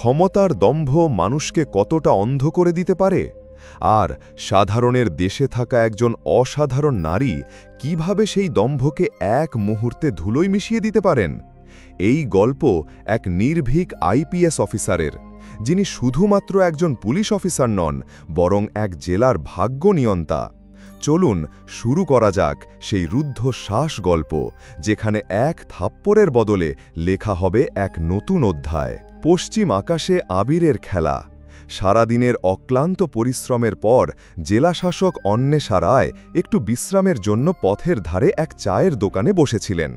ক্ষমতার দম্ভ মানুষকে কতটা অন্ধ করে দিতে পারে, আর সাধারণের দেশে থাকা একজন অসাধারণ নারী কিভাবে সেই দম্ভকে এক মুহূর্তে ধুলোয় মিশিয়ে দিতে পারেন। এই গল্প এক নির্ভীক আইপিএস অফিসারের, যিনি শুধুমাত্র একজন পুলিশ অফিসার নন, বরং এক জেলার ভাগ্য নিয়ন্তা। চলুন শুরু করা যাক সেই রুদ্ধ শ্বাস গল্প, যেখানে এক থাপ্পড়ের বদলে লেখা হবে এক নতুন অধ্যায়। পশ্চিম আকাশে আবিরের খেলা। সারাদিনের অক্লান্ত পরিশ্রমের পর জেলাশাসক অন্বেষা রায় একটু বিশ্রামের জন্য পথের ধারে এক চায়ের দোকানে বসেছিলেন।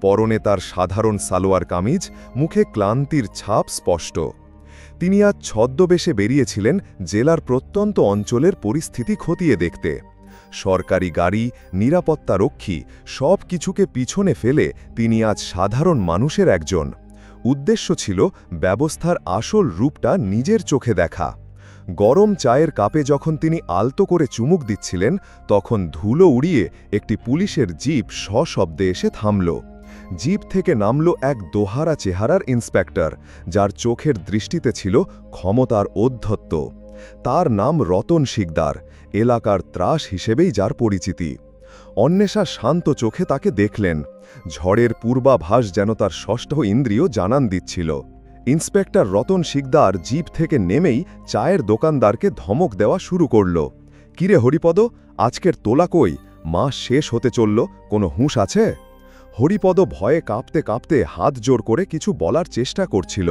পরনে তার সাধারণ সালোয়ার কামিজ, মুখে ক্লান্তির ছাপ স্পষ্ট। তিনি আজ ছদ্মবেশে বেরিয়েছিলেন জেলার প্রত্যন্ত অঞ্চলের পরিস্থিতি খতিয়ে দেখতে। সরকারি গাড়ি, নিরাপত্তারক্ষী সব কিছুকে পিছনে ফেলে তিনি আজ সাধারণ মানুষের একজন। উদ্দেশ্য ছিল ব্যবস্থার আসল রূপটা নিজের চোখে দেখা। গরম চায়ের কাপে যখন তিনি আলতো করে চুমুক দিচ্ছিলেন, তখন ধুলো উড়িয়ে একটি পুলিশের জিপ সশব্দে এসে থামল। জিপ থেকে নামল এক দোহারা চেহারার ইন্সপেক্টর, যার চোখের দৃষ্টিতে ছিল ক্ষমতার ঔদ্ধত্য। তার নাম রতন শিকদার, এলাকার ত্রাস হিসেবেই যার পরিচিতি। অন্বেষা শান্ত চোখে তাকে দেখলেন। ঝড়ের পূর্বাভাস যেন তার ষষ্ঠ ইন্দ্রিয় জানান দিচ্ছিল। ইন্সপেক্টর রতন শিকদার জিপ থেকে নেমেই চায়ের দোকানদারকে ধমক দেওয়া শুরু করল। কিরে হরিপদ, আজকের তোলা কই? মাস শেষ হতে চলল, কোনো হুঁশ আছে? হরিপদ ভয়ে কাঁপতে কাঁপতে হাত জোর করে কিছু বলার চেষ্টা করছিল।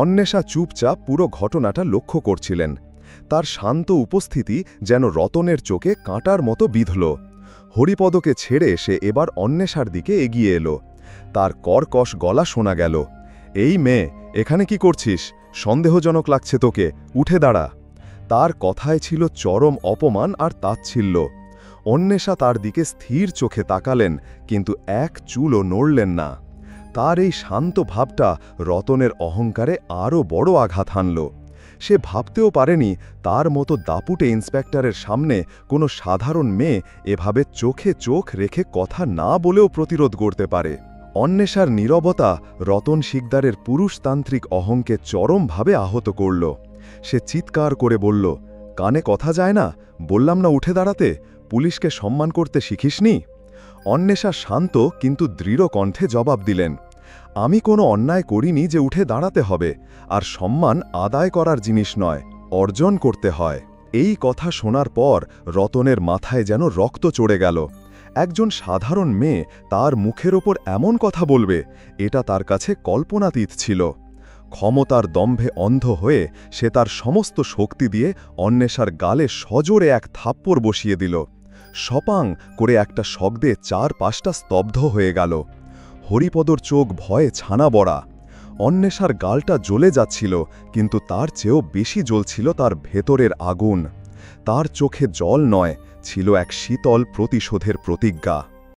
অন্বেষা চুপচাপ পুরো ঘটনাটা লক্ষ্য করছিলেন। তার শান্ত উপস্থিতি যেন রতনের চোখে কাঁটার মতো বিঁধল। হরিপদকে ছেড়ে সে এবার অন্বেষার দিকে এগিয়ে এলো। তার কর্কশ গলা শোনা গেল, এই মেয়ে, এখানে কি করছিস? সন্দেহজনক লাগছে তোকে, উঠে দাঁড়া। তার কথায় ছিল চরম অপমান আর তাচ্ছিল্য। অন্বেষা তার দিকে স্থির চোখে তাকালেন, কিন্তু এক চুলও নড়লেন না। তার এই শান্ত ভাবটা রতনের অহংকারে আরও বড় আঘাত হানল। সে ভাবতেও পারেনি তার মতো দাপুটে ইন্সপেক্টরের সামনে কোনো সাধারণ মেয়ে এভাবে চোখে চোখ রেখে কথা না বলেও প্রতিরোধ করতে পারে। অন্বেষার নীরবতা রতন শিকদারের পুরুষতান্ত্রিক অহংকে চরমভাবে আহত করল। সে চিৎকার করে বলল, কানে কথা যায় না? বললাম না উঠে দাঁড়াতে, পুলিশকে সম্মান করতে শিখিসনি? অন্বেষা শান্ত কিন্তু দৃঢ় কণ্ঠে জবাব দিলেন, আমি কোনো অন্যায় করিনি যে উঠে দাঁড়াতে হবে, আর সম্মান আদায় করার জিনিস নয়, অর্জন করতে হয়। এই কথা শোনার পর রতনের মাথায় যেন রক্ত চড়ে গেল। একজন সাধারণ মেয়ে তার মুখের ওপর এমন কথা বলবে, এটা তার কাছে কল্পনাতীত ছিল। ক্ষমতার দম্ভে অন্ধ হয়ে সে তার সমস্ত শক্তি দিয়ে অন্বেষার গালে সজোরে এক থাপ্পড় বসিয়ে দিল। সপাং করে একটা শব্দে চারপাশটা স্তব্ধ হয়ে গেল। হরিপদর চোখ ভয়ে ছানা বড়া। অন্বেষার গালটা জ্বলে যাচ্ছিল, কিন্তু তার চেয়েও বেশি জ্বলছিল তার ভেতরের আগুন। তার চোখে জল নয়, ছিল এক শীতল প্রতিশোধের প্রতিজ্ঞা।